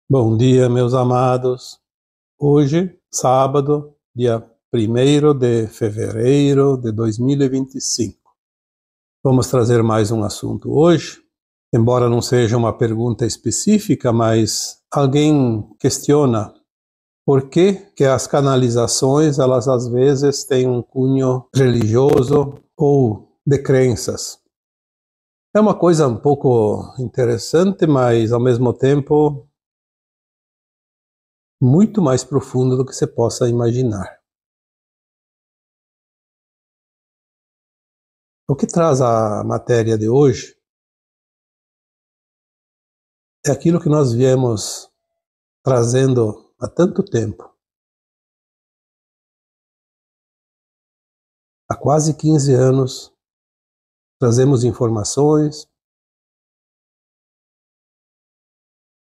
Bom dia, meus amados. Hoje, sábado, dia 1º de fevereiro de 2025. Vamos trazer mais um assunto hoje, embora não seja uma pergunta específica, mas alguém questiona por que as canalizações, elas às vezes têm um cunho religioso ou de crenças. É uma coisa um pouco interessante, mas ao mesmo tempo muito mais profundo do que você possa imaginar. O que traz a matéria de hoje é aquilo que nós viemos trazendo há tanto tempo. Há quase 15 anos, trazemos informações.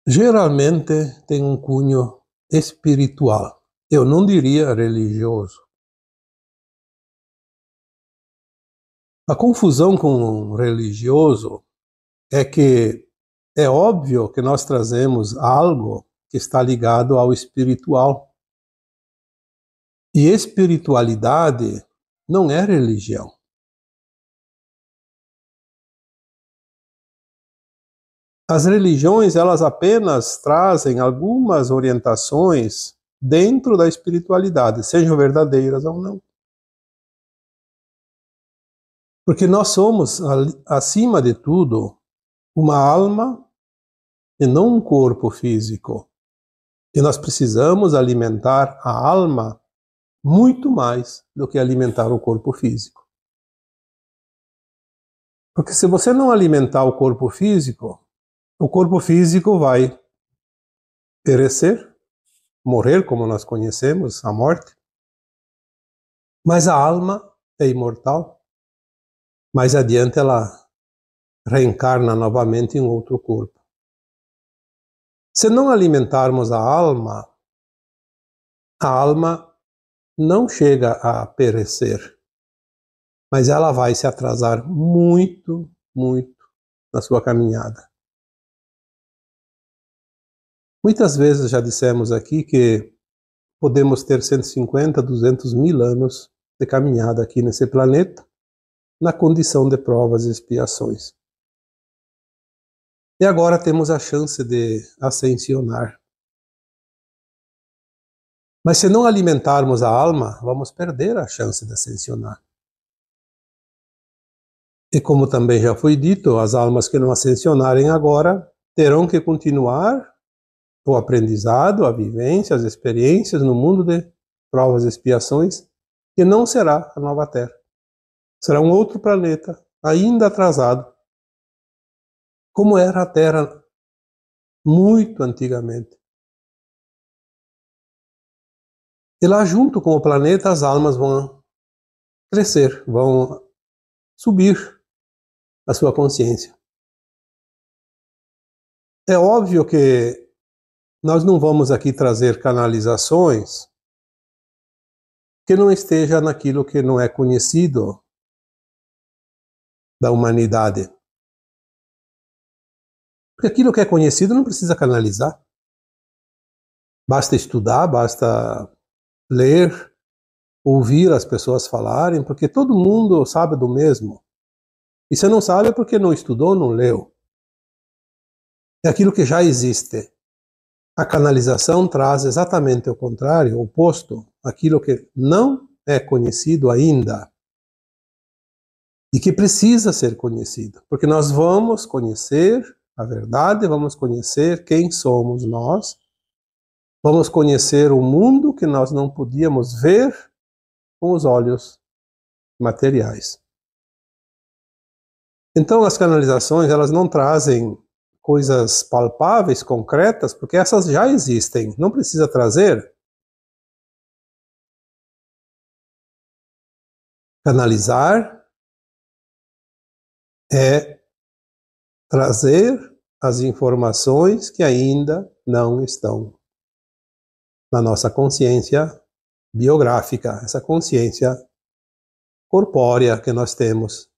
Geralmente tem um cunho espiritual. Eu não diria religioso. A confusão com o religioso é que é óbvio que nós trazemos algo que está ligado ao espiritual. E espiritualidade não é religião. As religiões, elas apenas trazem algumas orientações dentro da espiritualidade, sejam verdadeiras ou não. Porque nós somos, acima de tudo, uma alma e não um corpo físico. E nós precisamos alimentar a alma muito mais do que alimentar o corpo físico. Porque se você não alimentar o corpo físico vai perecer, morrer, como nós conhecemos, a morte. Mas a alma é imortal. Mais adiante ela reencarna novamente em outro corpo. Se não alimentarmos a alma não chega a perecer, mas ela vai se atrasar muito, muito na sua caminhada. Muitas vezes já dissemos aqui que podemos ter 150, 200 mil anos de caminhada aqui nesse planeta, na condição de provas e expiações. E agora temos a chance de ascensionar. Mas se não alimentarmos a alma, vamos perder a chance de ascensionar. E como também já foi dito, as almas que não ascensionarem agora terão que continuar o aprendizado, a vivência, as experiências no mundo de provas e expiações, que não será a nova Terra. Será um outro planeta, ainda atrasado, como era a Terra muito antigamente. E lá junto com o planeta as almas vão crescer, vão subir a sua consciência. É óbvio que nós não vamos aqui trazer canalizações que não esteja naquilo que não é conhecido da humanidade. Porque aquilo que é conhecido não precisa canalizar. Basta estudar, basta ler, ouvir as pessoas falarem, porque todo mundo sabe do mesmo. E se não sabe é porque não estudou, não leu. É aquilo que já existe. A canalização traz exatamente o contrário, o oposto, aquilo que não é conhecido ainda e que precisa ser conhecido, porque nós vamos conhecer a verdade, vamos conhecer quem somos nós, vamos conhecer o mundo que nós não podíamos ver com os olhos materiais. Então as canalizações, elas não trazem coisas palpáveis, concretas, porque essas já existem, não precisa trazer. Canalizar é trazer as informações que ainda não estão na nossa consciência biográfica, essa consciência corpórea que nós temos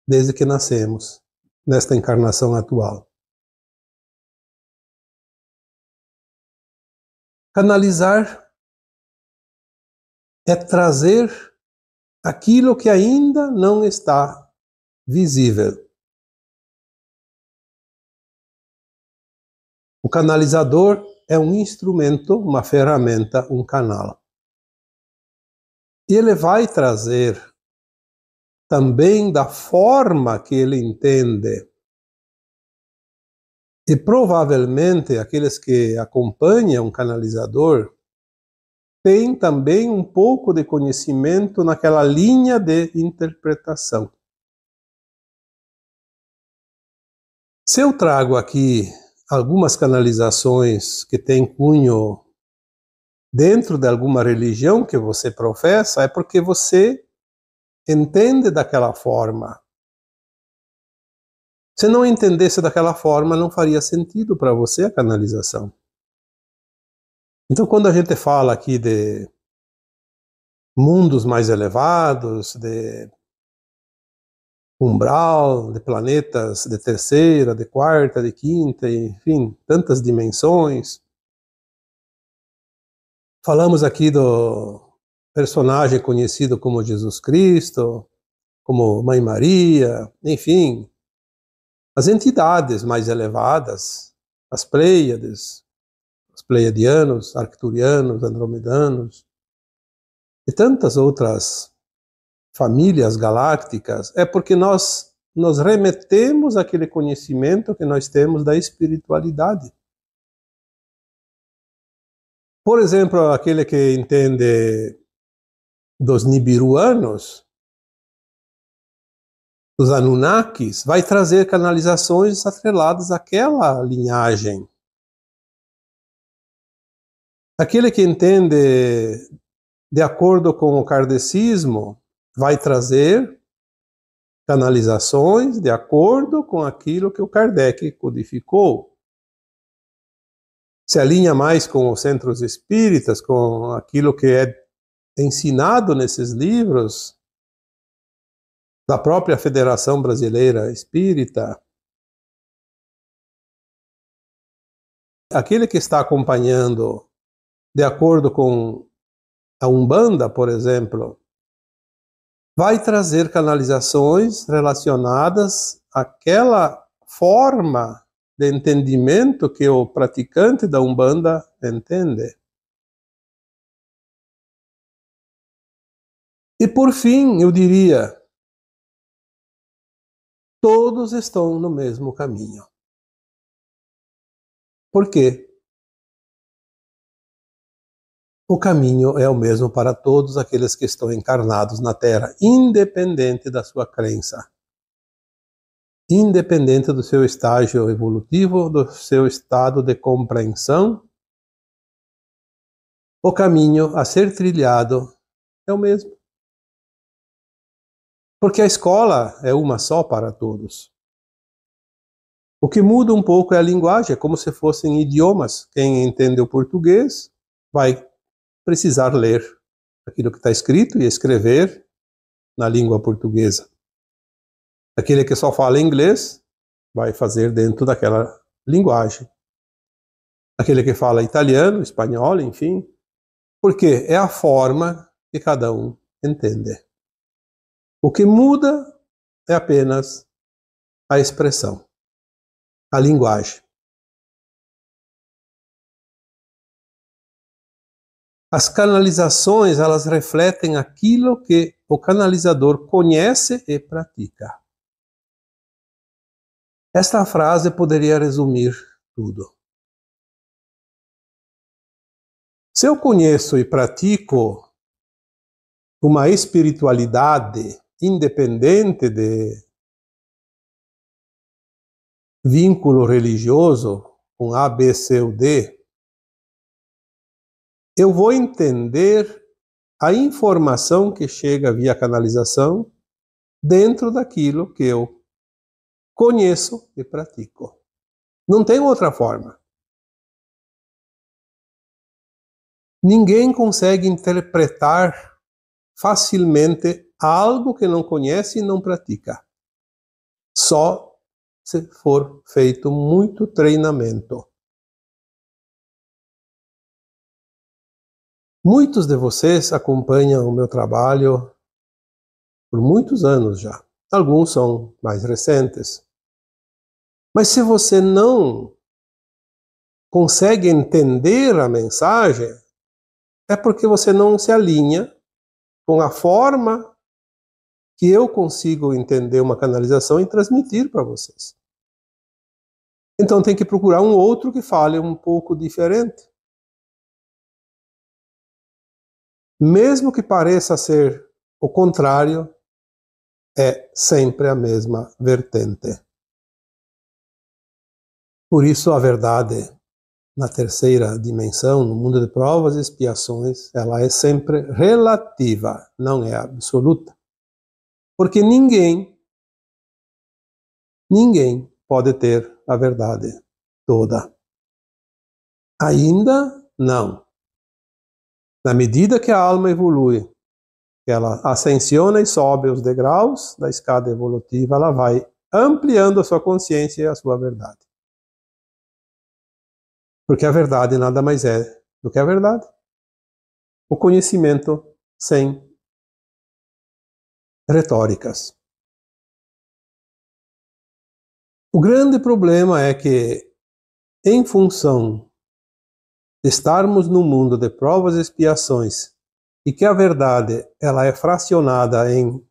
desde que nascemos, nesta encarnação atual. Canalizar é trazer aquilo que ainda não está visível. O canalizador é um instrumento, uma ferramenta, um canal. E ele vai trazer também da forma que ele entende. E provavelmente aqueles que acompanham um canalizador têm também um pouco de conhecimento naquela linha de interpretação. Se eu trago aqui algumas canalizações que têm cunho dentro de alguma religião que você professa, é porque você entende daquela forma. Se não entendesse daquela forma, não faria sentido para você a canalização. Então, quando a gente fala aqui de mundos mais elevados, de umbral, de planetas de terceira, de quarta, de quinta, enfim, tantas dimensões. Falamos aqui do personagem conhecido como Jesus Cristo, como Mãe Maria, enfim, as entidades mais elevadas, as Pleiades, os Pleiadianos, Arcturianos, Andromedanos, e tantas outras famílias galácticas, é porque nós nos remetemos àquele conhecimento que nós temos da espiritualidade. Por exemplo, aquele que entende dos Nibiruanos, dos Anunnakis, vai trazer canalizações atreladas àquela linhagem. Aquele que entende de acordo com o kardecismo vai trazer canalizações de acordo com aquilo que o Kardec codificou. Se alinha mais com os centros espíritas, com aquilo que é ensinado nesses livros da própria Federação Brasileira Espírita. Aquele que está acompanhando de acordo com a Umbanda, por exemplo, vai trazer canalizações relacionadas àquela forma de entendimento que o praticante da Umbanda entende. E por fim, eu diria, todos estão no mesmo caminho. Por quê? O caminho é o mesmo para todos aqueles que estão encarnados na Terra, independente da sua crença, independente do seu estágio evolutivo, do seu estado de compreensão. O caminho a ser trilhado é o mesmo. Porque a escola é uma só para todos. O que muda um pouco é a linguagem, é como se fossem idiomas. Quem entende o português vai precisar ler aquilo que está escrito e escrever na língua portuguesa. Aquele que só fala inglês vai fazer dentro daquela linguagem. Aquele que fala italiano, espanhol, enfim, porque é a forma que cada um entende. O que muda é apenas a expressão, a linguagem. As canalizações, elas refletem aquilo que o canalizador conhece e pratica. Esta frase poderia resumir tudo. Se eu conheço e pratico uma espiritualidade independente de vínculo religioso com A, B, C ou D, eu vou entender a informação que chega via canalização dentro daquilo que eu conheço e pratico. Não tem outra forma. Ninguém consegue interpretar facilmente algo que não conhece e não pratica. Só se for feito muito treinamento. Muitos de vocês acompanham o meu trabalho por muitos anos já. Alguns são mais recentes. Mas se você não consegue entender a mensagem, é porque você não se alinha com a forma que eu consigo entender uma canalização e transmitir para vocês. Então tem que procurar um outro que fale um pouco diferente. Mesmo que pareça ser o contrário, é sempre a mesma vertente. Por isso a verdade na terceira dimensão, no mundo de provas e expiações, ela é sempre relativa, não é absoluta. Porque ninguém pode ter a verdade toda. Ainda não. Na medida que a alma evolui, que ela ascensiona e sobe os degraus da escada evolutiva, ela vai ampliando a sua consciência e a sua verdade. Porque a verdade nada mais é do que a verdade. O conhecimento sem retóricas. O grande problema é que, em função de estarmos num mundo de provas e expiações, e que a verdade ela é fracionada em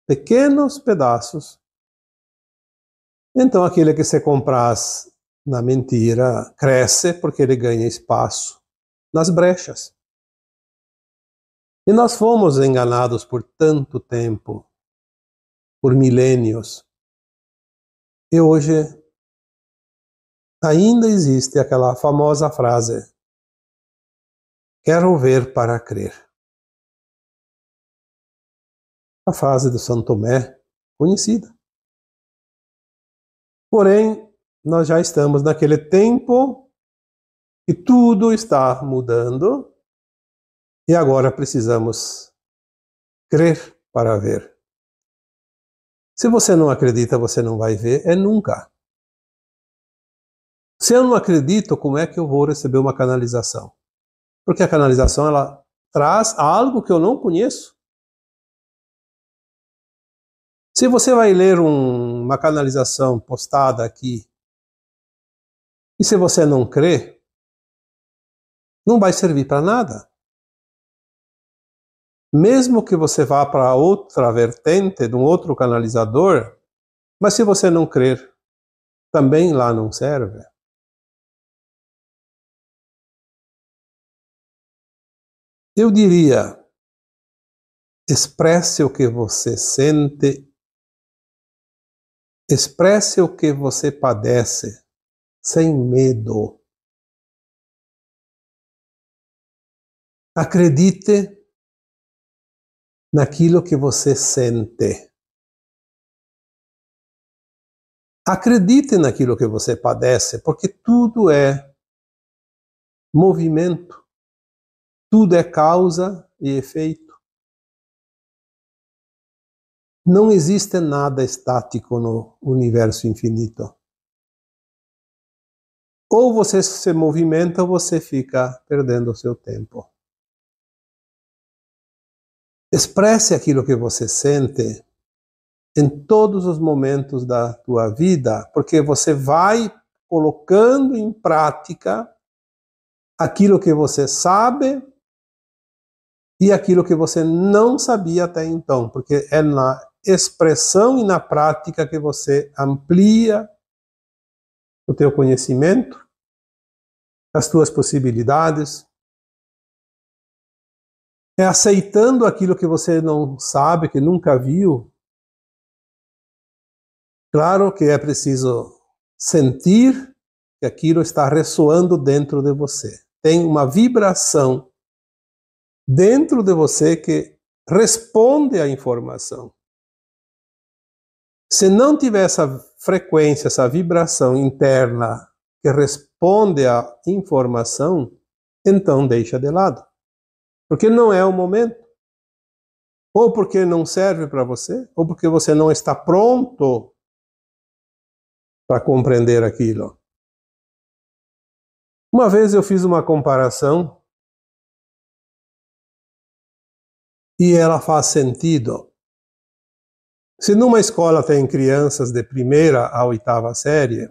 pequenos pedaços, então aquele que se compraz na mentira cresce porque ele ganha espaço nas brechas. E nós fomos enganados por tanto tempo, por milênios. E hoje ainda existe aquela famosa frase: quero ver para crer. A frase do Santo Tomé, conhecida. Porém, nós já estamos naquele tempo que tudo está mudando e agora precisamos crer para ver. Se você não acredita, você não vai ver, é nunca. Se eu não acredito, como é que eu vou receber uma canalização? Porque a canalização ela traz algo que eu não conheço. Se você vai ler uma canalização postada aqui, e se você não crê, não vai servir para nada. Mesmo que você vá para outra vertente, de um outro canalizador, mas se você não crer, também lá não serve. Eu diria, expresse o que você sente, expresse o que você padece, sem medo. Acredite naquilo que você sente. Acredite naquilo que você padece, porque tudo é movimento, tudo é causa e efeito. Não existe nada estático no universo infinito. Ou você se movimenta ou você fica perdendo o seu tempo. Expresse aquilo que você sente em todos os momentos da tua vida, porque você vai colocando em prática aquilo que você sabe e aquilo que você não sabia até então, porque é na expressão e na prática que você amplia o teu conhecimento, as tuas possibilidades. É aceitando aquilo que você não sabe, que nunca viu. Claro que é preciso sentir que aquilo está ressoando dentro de você. Tem uma vibração dentro de você que responde à informação. Se não tiver essa frequência, essa vibração interna que responde à informação, então deixa de lado. Porque não é o momento. Ou porque não serve para você, ou porque você não está pronto para compreender aquilo. Uma vez eu fiz uma comparação e ela faz sentido. Se numa escola tem crianças de primeira a oitava série,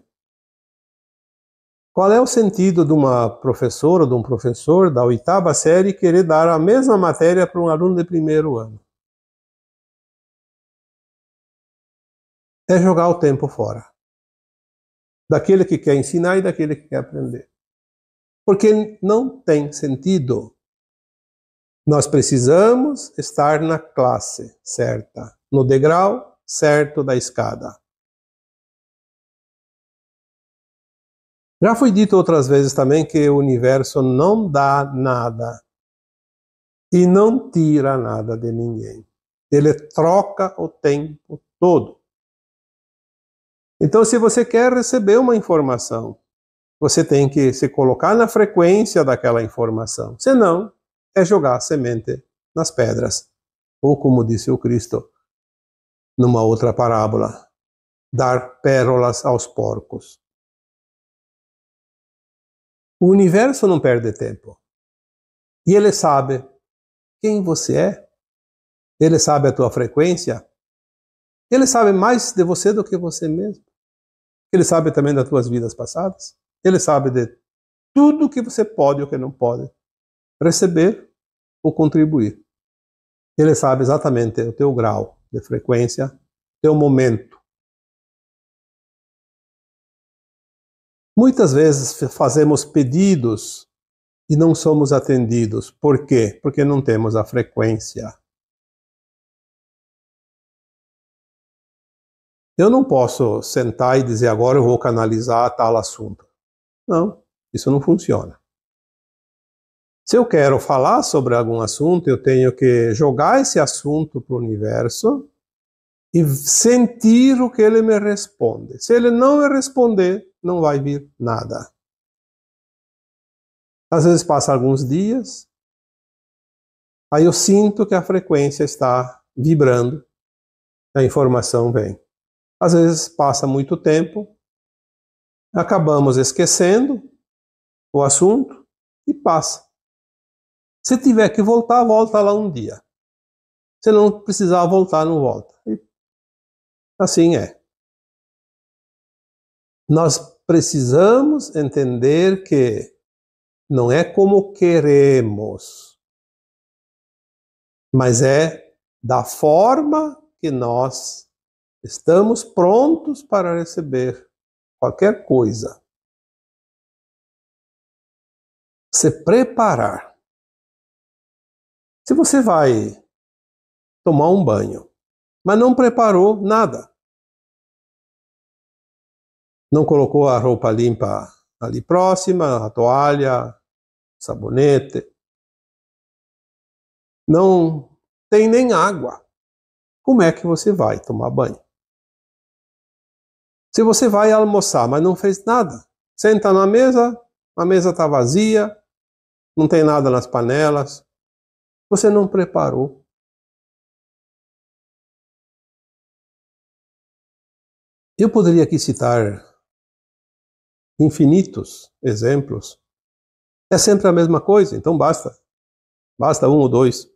qual é o sentido de uma professora ou de um professor da oitava série querer dar a mesma matéria para um aluno de primeiro ano? É jogar o tempo fora. Daquele que quer ensinar e daquele que quer aprender. Porque não tem sentido. Nós precisamos estar na classe certa, no degrau certo da escada. Já foi dito outras vezes também que o universo não dá nada e não tira nada de ninguém. Ele troca o tempo todo. Então, se você quer receber uma informação, você tem que se colocar na frequência daquela informação. Senão, é jogar semente nas pedras. Ou, como disse o Cristo numa outra parábola, dar pérolas aos porcos. O universo não perde tempo. E ele sabe quem você é. Ele sabe a tua frequência. Ele sabe mais de você do que você mesmo. Ele sabe também das tuas vidas passadas. Ele sabe de tudo que você pode ou que não pode receber ou contribuir. Ele sabe exatamente o teu grau de frequência, teu momento. Muitas vezes fazemos pedidos e não somos atendidos. Por quê? Porque não temos a frequência. Eu não posso sentar e dizer agora eu vou canalizar tal assunto. Não, isso não funciona. Se eu quero falar sobre algum assunto, eu tenho que jogar esse assunto para o universo e sentir o que ele me responde. Se ele não me responder, não vai vir nada. Às vezes passa alguns dias, aí eu sinto que a frequência está vibrando, a informação vem. Às vezes passa muito tempo, acabamos esquecendo o assunto e passa. Se tiver que voltar, volta lá um dia. Se não precisar voltar, não volta. E assim é. Nós precisamos entender que não é como queremos, mas é da forma que nós estamos prontos para receber qualquer coisa. Se preparar. Se você vai tomar um banho, mas não preparou nada, não colocou a roupa limpa ali próxima, a toalha, sabonete, não tem nem água, como é que você vai tomar banho? Se você vai almoçar, mas não fez nada, senta na mesa, a mesa está vazia, não tem nada nas panelas, você não preparou. Eu poderia aqui citar infinitos exemplos. É sempre a mesma coisa, então basta um ou dois.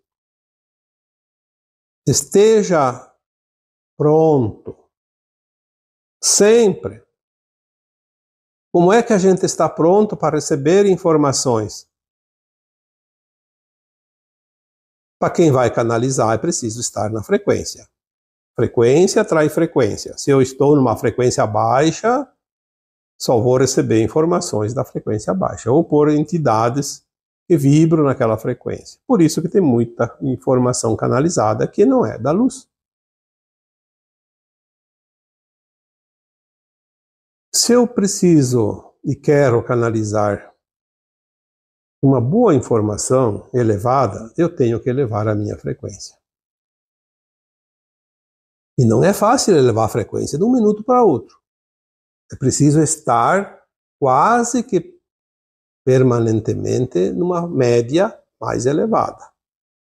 Esteja pronto. Sempre. Como é que a gente está pronto para receber informações? Para quem vai canalizar, é preciso estar na frequência. Frequência atrai frequência. Se eu estou numa frequência baixa, só vou receber informações da frequência baixa, ou por entidades que vibram naquela frequência. Por isso que tem muita informação canalizada que não é da luz. Se eu preciso e quero canalizar uma boa informação elevada, eu tenho que elevar a minha frequência. E não é fácil elevar a frequência de um minuto para outro. É preciso estar quase que permanentemente numa média mais elevada.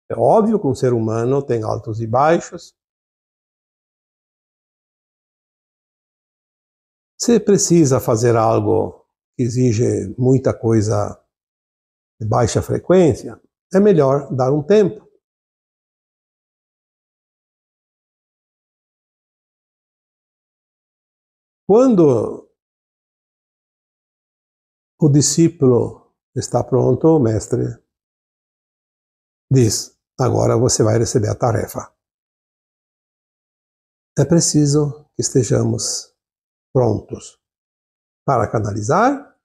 É óbvio que um ser humano tem altos e baixos. Se precisa fazer algo que exige muita coisa de baixa frequência, é melhor dar um tempo. Quando o discípulo está pronto, o mestre diz: agora você vai receber a tarefa. É preciso que estejamos prontos para canalizar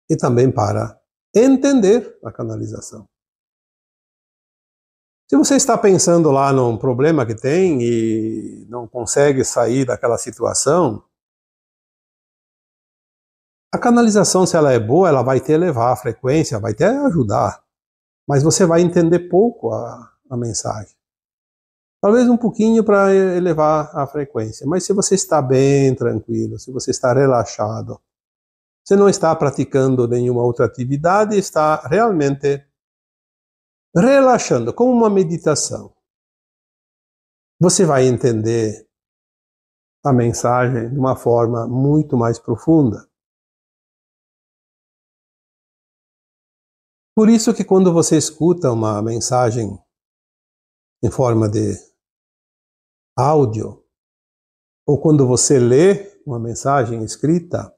e também para entender a canalização. Se você está pensando lá num problema que tem e não consegue sair daquela situação, a canalização, se ela é boa, ela vai te elevar a frequência, vai te ajudar, mas você vai entender pouco a mensagem. Talvez um pouquinho para elevar a frequência, mas se você está bem tranquilo, se você está relaxado, você não está praticando nenhuma outra atividade, está realmente relaxando, como uma meditação. Você vai entender a mensagem de uma forma muito mais profunda. Por isso que quando você escuta uma mensagem em forma de áudio, ou quando você lê uma mensagem escrita,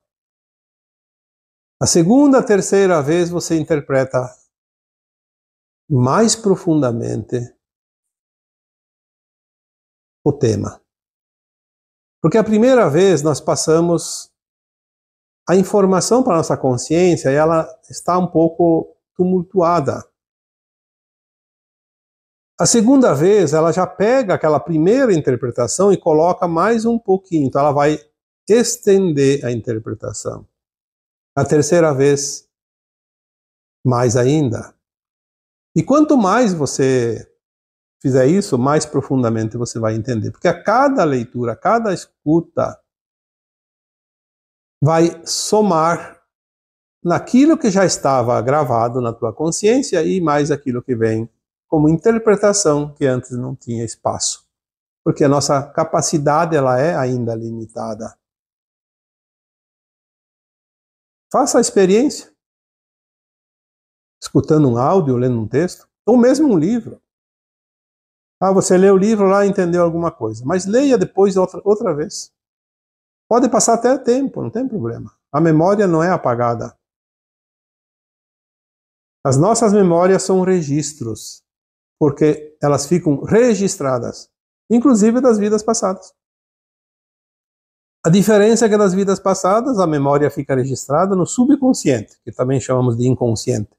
a segunda, a terceira vez você interpreta mais profundamente o tema. Porque a primeira vez nós passamos a informação para a nossa consciência e ela está um pouco tumultuada. A segunda vez ela já pega aquela primeira interpretação e coloca mais um pouquinho, então ela vai estender a interpretação. A terceira vez, mais ainda. E quanto mais você fizer isso, mais profundamente você vai entender. Porque a cada leitura, a cada escuta, vai somar naquilo que já estava gravado na tua consciência e mais aquilo que vem como interpretação que antes não tinha espaço. Porque a nossa capacidade ela é ainda limitada. Faça a experiência. Escutando um áudio, lendo um texto, ou mesmo um livro. Ah, você lê o livro lá e entendeu alguma coisa, mas leia depois outra vez. Pode passar até tempo, não tem problema. A memória não é apagada. As nossas memórias são registros, porque elas ficam registradas, inclusive das vidas passadas. A diferença é que nas vidas passadas a memória fica registrada no subconsciente, que também chamamos de inconsciente.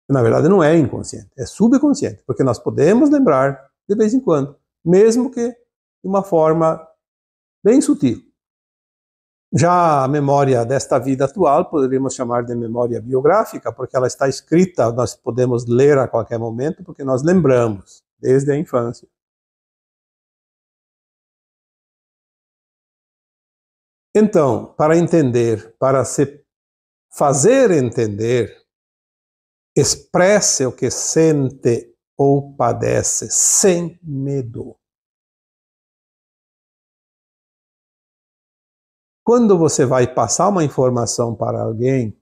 Na verdade não é inconsciente, é subconsciente, porque nós podemos lembrar de vez em quando, mesmo que de uma forma bem sutil. Já a memória desta vida atual poderíamos chamar de memória biográfica, porque ela está escrita, nós podemos ler a qualquer momento, porque nós lembramos desde a infância. Então, para entender, para se fazer entender, expresse o que sente ou padece sem medo. Quando você vai passar uma informação para alguém,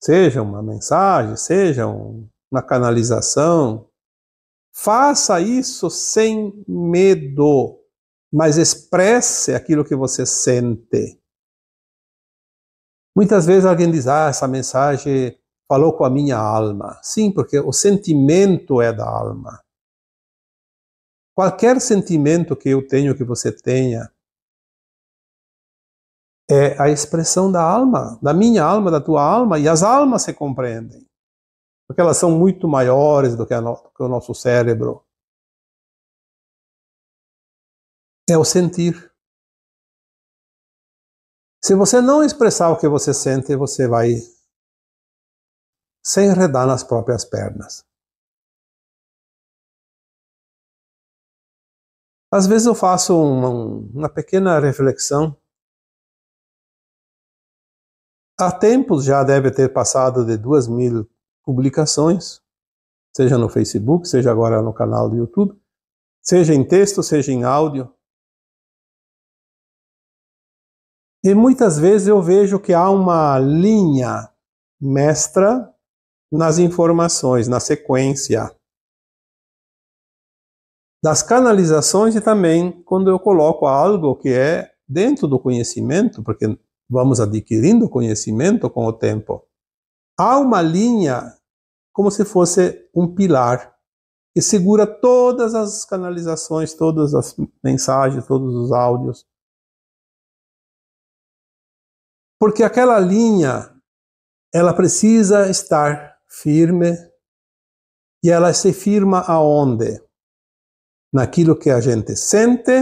seja uma mensagem, seja uma canalização, faça isso sem medo, mas expresse aquilo que você sente. Muitas vezes alguém diz, essa mensagem falou com a minha alma. Sim, porque o sentimento é da alma. Qualquer sentimento que eu tenho, que você tenha, é a expressão da alma, da minha alma, da tua alma, e as almas se compreendem. Porque elas são muito maiores do que o nosso cérebro. É o sentir. Se você não expressar o que você sente, você vai se enredar nas próprias pernas. Às vezes eu faço uma pequena reflexão. Há tempos já deve ter passado de 2.000 publicações, seja no Facebook, seja agora no canal do YouTube, seja em texto, seja em áudio. E muitas vezes eu vejo que há uma linha mestra nas informações, na sequência das canalizações e também quando eu coloco algo que é dentro do conhecimento, porque vamos adquirindo conhecimento com o tempo, há uma linha como se fosse um pilar que segura todas as canalizações, todas as mensagens, todos os áudios. Porque aquela linha, ela precisa estar firme, e ela se firma aonde? Naquilo que a gente sente,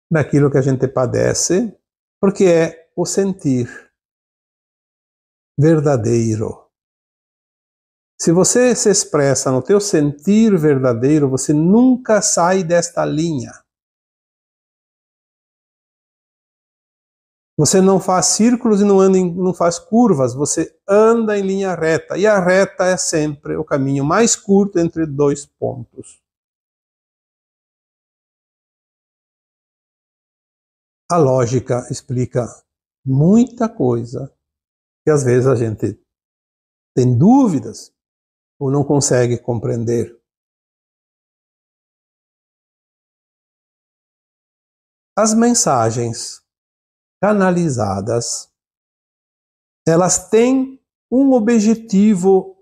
naquilo que a gente padece, porque é o sentir verdadeiro. Se você se expressa no teu sentir verdadeiro, você nunca sai desta linha. Você não faz círculos e não faz curvas, você anda em linha reta. E a reta é sempre o caminho mais curto entre dois pontos. A lógica explica muita coisa que às vezes a gente tem dúvidas ou não consegue compreender. As mensagens canalizadas, elas têm um objetivo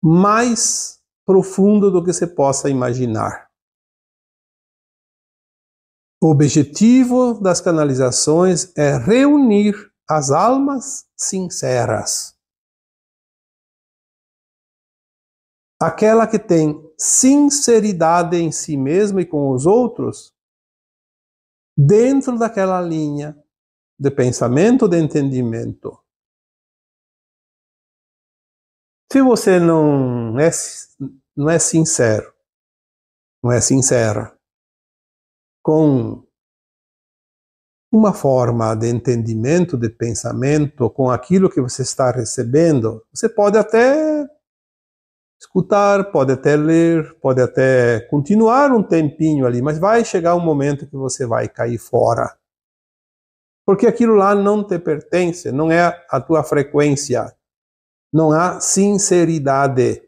mais profundo do que você possa imaginar. O objetivo das canalizações é reunir as almas sinceras. Aquela que tem sinceridade em si mesma e com os outros, dentro daquela linha de pensamento, de entendimento. Se você não é sincero, não é sincera, com uma forma de entendimento, de pensamento, com aquilo que você está recebendo, você pode até escutar, pode até ler, pode até continuar um tempinho ali, mas vai chegar um momento que você vai cair fora. Porque aquilo lá não te pertence, não é a tua frequência, não há sinceridade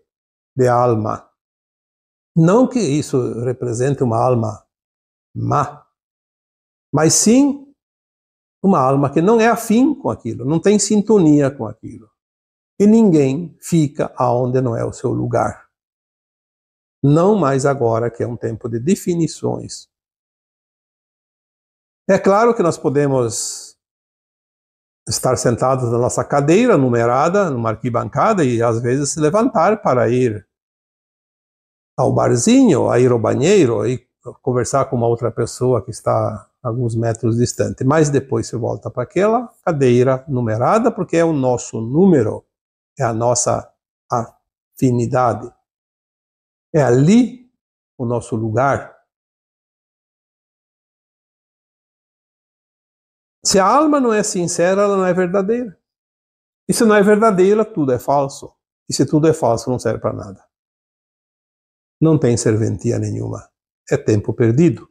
de alma. Não que isso represente uma alma má, mas sim uma alma que não é afim com aquilo, não tem sintonia com aquilo. E ninguém fica aonde não é o seu lugar. Não mais agora que é um tempo de definições. É claro que nós podemos estar sentados na nossa cadeira numerada, numa arquibancada, e às vezes se levantar para ir ao barzinho, a ir ao banheiro, e conversar com uma outra pessoa que está alguns metros distante. Mas depois você volta para aquela cadeira numerada, porque é o nosso número, é a nossa afinidade. É ali o nosso lugar. Se a alma não é sincera, ela não é verdadeira. E se não é verdadeira, tudo é falso. E se tudo é falso, não serve para nada. Não tem serventia nenhuma. É tempo perdido.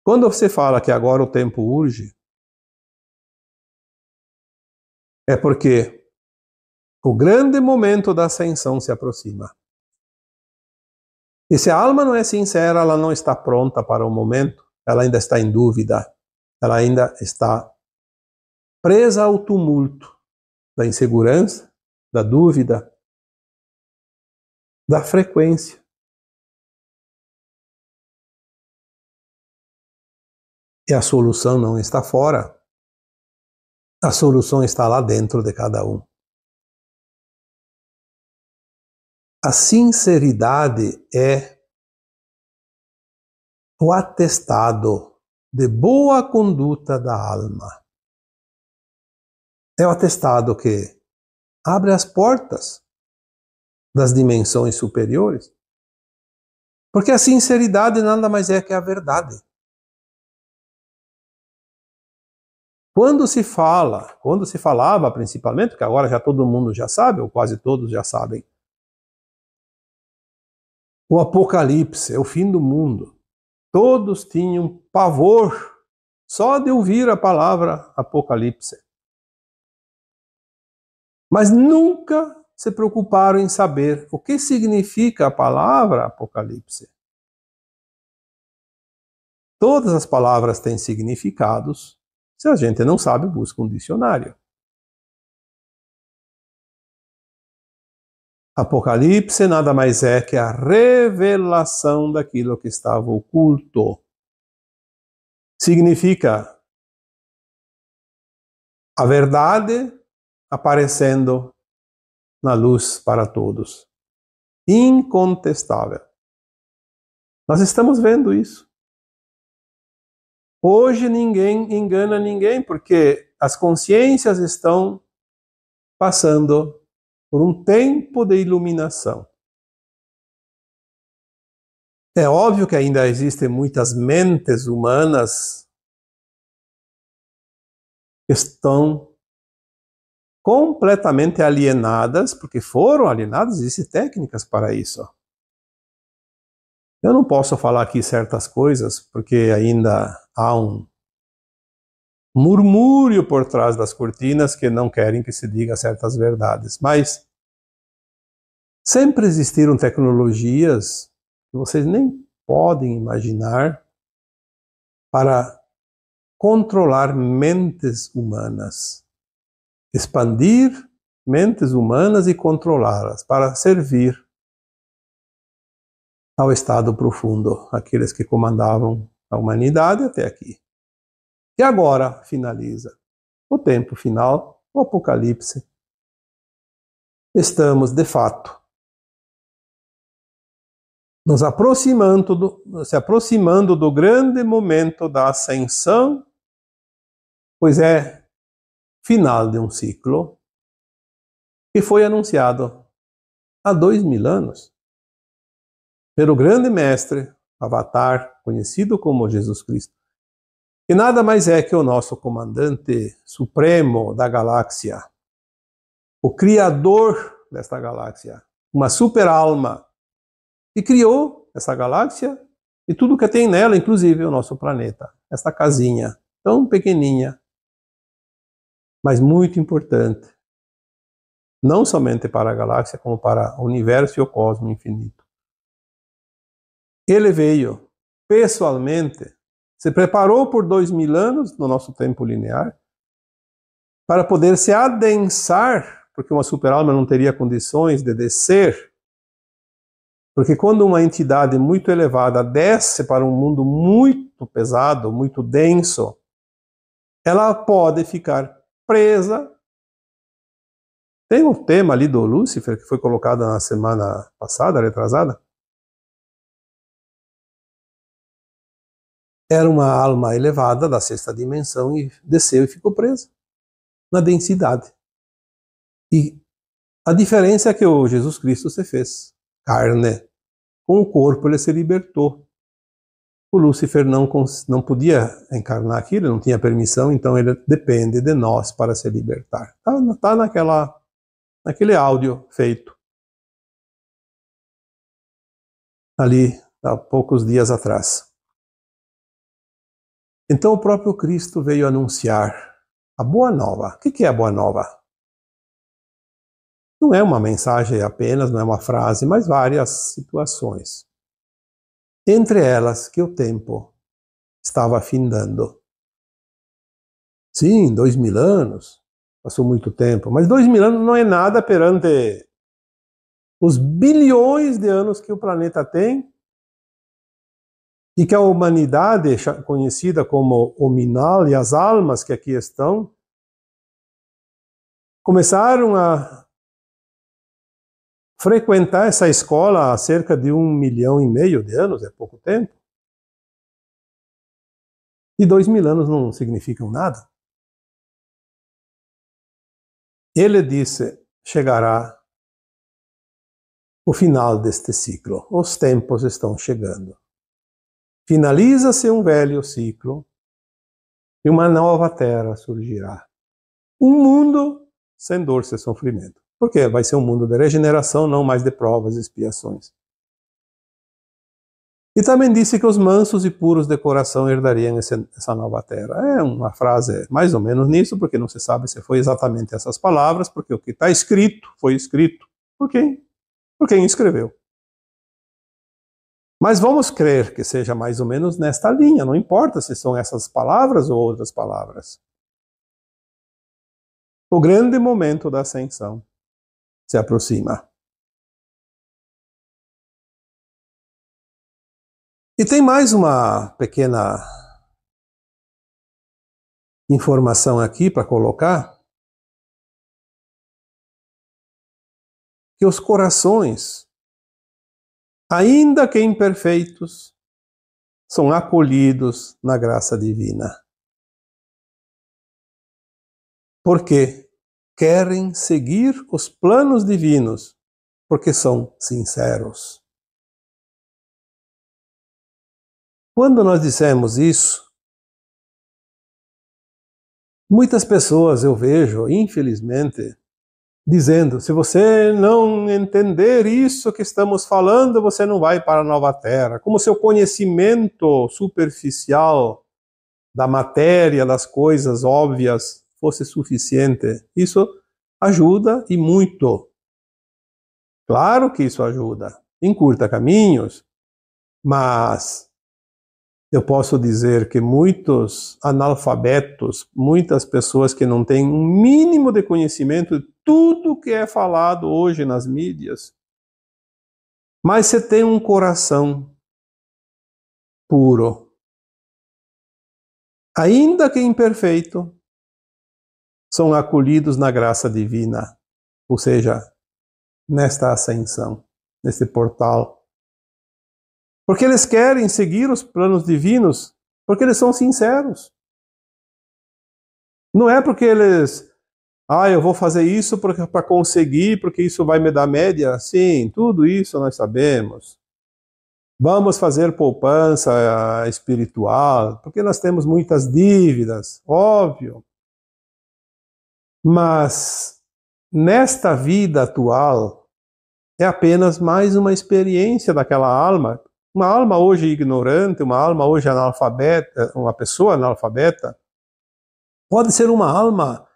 Quando você fala que agora o tempo urge, é porque o grande momento da ascensão se aproxima. E se a alma não é sincera, ela não está pronta para o momento, ela ainda está em dúvida, ela ainda está presa ao tumulto da insegurança, da dúvida, da frequência. E a solução não está fora. A solução está lá dentro de cada um. A sinceridade é o atestado de boa conduta da alma. É o atestado que abre as portas das dimensões superiores. Porque a sinceridade nada mais é que a verdade. Quando se falava principalmente, porque agora já todo mundo já sabe, ou quase todos já sabem, o Apocalipse é o fim do mundo. Todos tinham pavor só de ouvir a palavra Apocalipse. Mas nunca se preocuparam em saber o que significa a palavra Apocalipse. todas as palavras têm significados. Se a gente não sabe, busca um dicionário. Apocalipse nada mais é que a revelação daquilo que estava oculto. Significa a verdade aparecendo na luz para todos. Incontestável. Nós estamos vendo isso. Hoje ninguém engana ninguém, porque as consciências estão passando por um tempo de iluminação. É óbvio que ainda existem muitas mentes humanas que estão completamente alienadas, porque foram alienadas, existem técnicas para isso. Eu não posso falar aqui certas coisas, porque ainda há um murmúrio por trás das cortinas que não querem que se diga certas verdades. Mas sempre existiram tecnologias que vocês nem podem imaginar para controlar mentes humanas, expandir mentes humanas e controlá-las para servir ao estado profundo, aqueles que comandavam a humanidade até aqui. E agora finaliza o tempo final, o Apocalipse. Estamos, de fato, se aproximando do grande momento da ascensão, pois é final de um ciclo que foi anunciado há 2000 anos pelo grande mestre, Avatar, conhecido como Jesus Cristo, que nada mais é que o nosso comandante supremo da galáxia, o criador desta galáxia, uma super alma, que criou essa galáxia e tudo que tem nela, inclusive o nosso planeta, esta casinha tão pequenininha, mas muito importante, não somente para a galáxia, como para o universo e o cosmos infinito. Ele veio pessoalmente, se preparou por 2000 anos no nosso tempo linear para poder se adensar, porque uma super-alma não teria condições de descer, porque quando uma entidade muito elevada desce para um mundo muito pesado, muito denso, ela pode ficar presa. Tem um tema ali do Lúcifer que foi colocado na semana passada, retrasada. Era uma alma elevada da sexta dimensão e desceu e ficou presa na densidade. E a diferença é que o Jesus Cristo se fez carne. Com o corpo ele se libertou. O Lúcifer não podia encarnar aquilo, não tinha permissão, então ele depende de nós para se libertar. Está naquele áudio feito ali há poucos dias atrás. Então o próprio Cristo veio anunciar a Boa Nova. O que é a Boa Nova? Não é uma mensagem apenas, não é uma frase, mas várias situações. Entre elas que o tempo estava findando. Sim, 2000 anos, passou muito tempo, mas 2000 anos não é nada perante os bilhões de anos que o planeta tem e que a humanidade, conhecida como hominal, e as almas que aqui estão, começaram a frequentar essa escola há cerca de 1,5 milhão de anos, é pouco tempo. E 2000 anos não significam nada. Ele disse, chegará o final deste ciclo. Os tempos estão chegando. Finaliza-se um velho ciclo e uma nova terra surgirá. Um mundo sem dor, sem sofrimento. Porque vai ser um mundo de regeneração, não mais de provas e expiações. E também disse que os mansos e puros de coração herdariam essa nova terra. É uma frase mais ou menos nisso, porque não se sabe se foi exatamente essas palavras, porque o que está escrito foi escrito por quem? Por quem escreveu. Mas vamos crer que seja mais ou menos nesta linha, não importa se são essas palavras ou outras palavras. O grande momento da ascensão se aproxima. E tem mais uma pequena informação aqui para colocar, que os corações, ainda que imperfeitos, são acolhidos na graça divina. Porque querem seguir os planos divinos, porque são sinceros. Quando nós dissemos isso, muitas pessoas eu vejo, infelizmente, dizendo: se você não entender isso que estamos falando, você não vai para a nova terra. Como se o conhecimento superficial da matéria, das coisas óbvias, fosse suficiente. Isso ajuda e muito. Claro que isso ajuda, encurta caminhos, mas eu posso dizer que muitos analfabetos, muitas pessoas que não têm um mínimo de conhecimento de tudo que é falado hoje nas mídias, mas você tem um coração puro, ainda que imperfeito, são acolhidos na graça divina, ou seja, nesta ascensão, nesse portal. Porque eles querem seguir os planos divinos, porque eles são sinceros. Não é porque eles, eu vou fazer isso para conseguir, porque isso vai me dar média. Sim, tudo isso nós sabemos. Vamos fazer poupança espiritual, porque nós temos muitas dívidas, óbvio. Mas nesta vida atual, é apenas mais uma experiência daquela alma. Uma alma hoje ignorante, uma alma hoje analfabeta, uma pessoa analfabeta, pode ser uma alma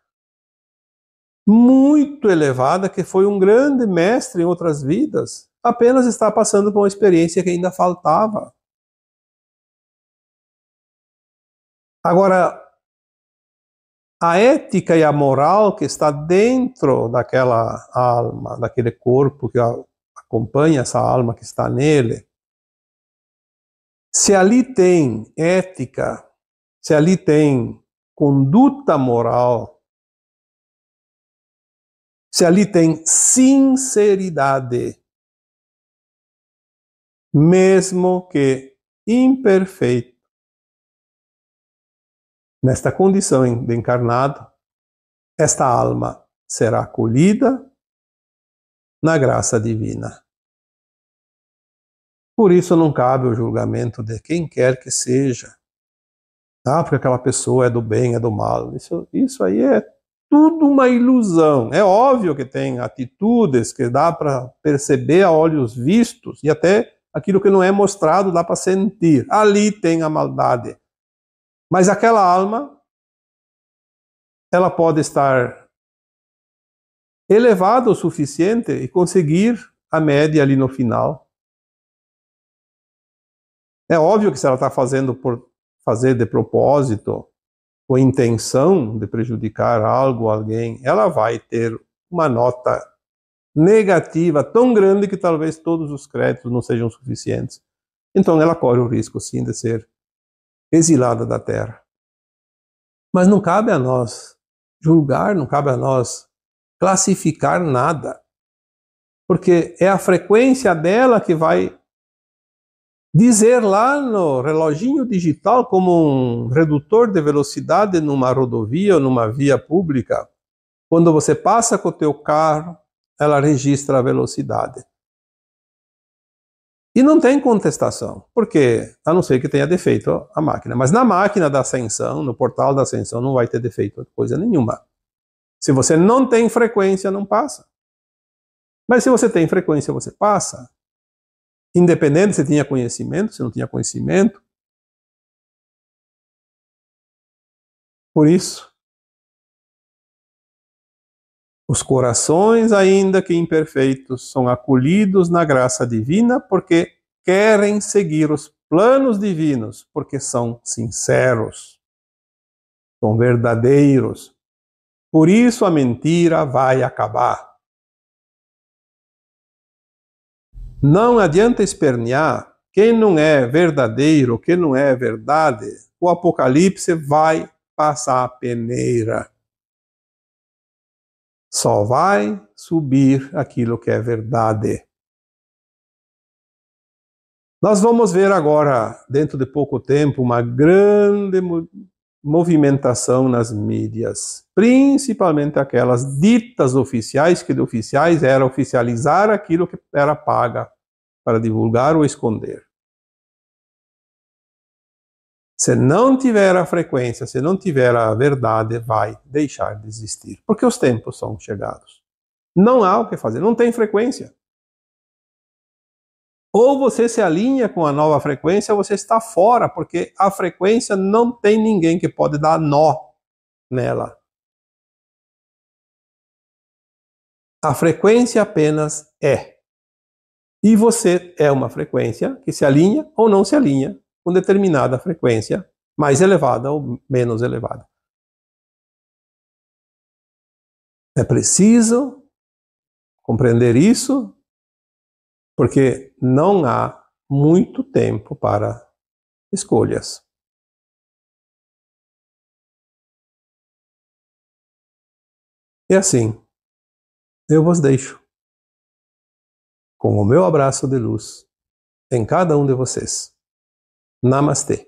muito elevada, que foi um grande mestre em outras vidas, apenas está passando por uma experiência que ainda faltava. Agora, a ética e a moral que está dentro daquela alma, daquele corpo que acompanha essa alma que está nele, se ali tem ética, se ali tem conduta moral, se ali tem sinceridade, mesmo que imperfeito, nesta condição de encarnado, esta alma será acolhida na graça divina. Por isso não cabe o julgamento de quem quer que seja. Porque aquela pessoa é do bem, é do mal. Isso aí é tudo uma ilusão. É óbvio que tem atitudes que dá para perceber a olhos vistos, e até aquilo que não é mostrado dá para sentir. Ali tem a maldade. Mas aquela alma, ela pode estar elevada o suficiente e conseguir a média ali no final. É óbvio que se ela está fazendo por fazer de propósito, com intenção de prejudicar algo ou alguém, ela vai ter uma nota negativa tão grande que talvez todos os créditos não sejam suficientes. Então ela corre o risco, sim, de ser exilada da Terra. Mas não cabe a nós julgar, não cabe a nós classificar nada, porque é a frequência dela que vai dizer lá no reloginho digital, como um redutor de velocidade numa rodovia ou numa via pública, quando você passa com o teu carro, ela registra a velocidade. E não tem contestação, porque, a não ser que tenha defeito a máquina. Mas na máquina da ascensão, no portal da ascensão, não vai ter defeito coisa nenhuma. Se você não tem frequência, não passa. Mas se você tem frequência, você passa. Independente se tinha conhecimento, se não tinha conhecimento. Por isso, os corações, ainda que imperfeitos, são acolhidos na graça divina, porque querem seguir os planos divinos porque são sinceros, são verdadeiros. Por isso a mentira vai acabar. Não adianta espernear. Quem não é verdadeiro, quem não é verdade, o Apocalipse vai passar a peneira. Só vai subir aquilo que é verdade. Nós vamos ver agora, dentro de pouco tempo, uma grande movimentação nas mídias, principalmente aquelas ditas oficiais, que de oficiais era oficializar aquilo que era paga para divulgar ou esconder. Se não tiver a frequência, se não tiver a verdade, vai deixar de existir, porque os tempos são chegados. Não há o que fazer, não tem frequência. Ou você se alinha com a nova frequência, ou você está fora, porque a frequência não tem ninguém que pode dar nó nela. A frequência apenas é. E você é uma frequência que se alinha ou não se alinha com determinada frequência, mais elevada ou menos elevada. É preciso compreender isso, porque não há muito tempo para escolhas. E assim, eu vos deixo com o meu abraço de luz em cada um de vocês. Namastê.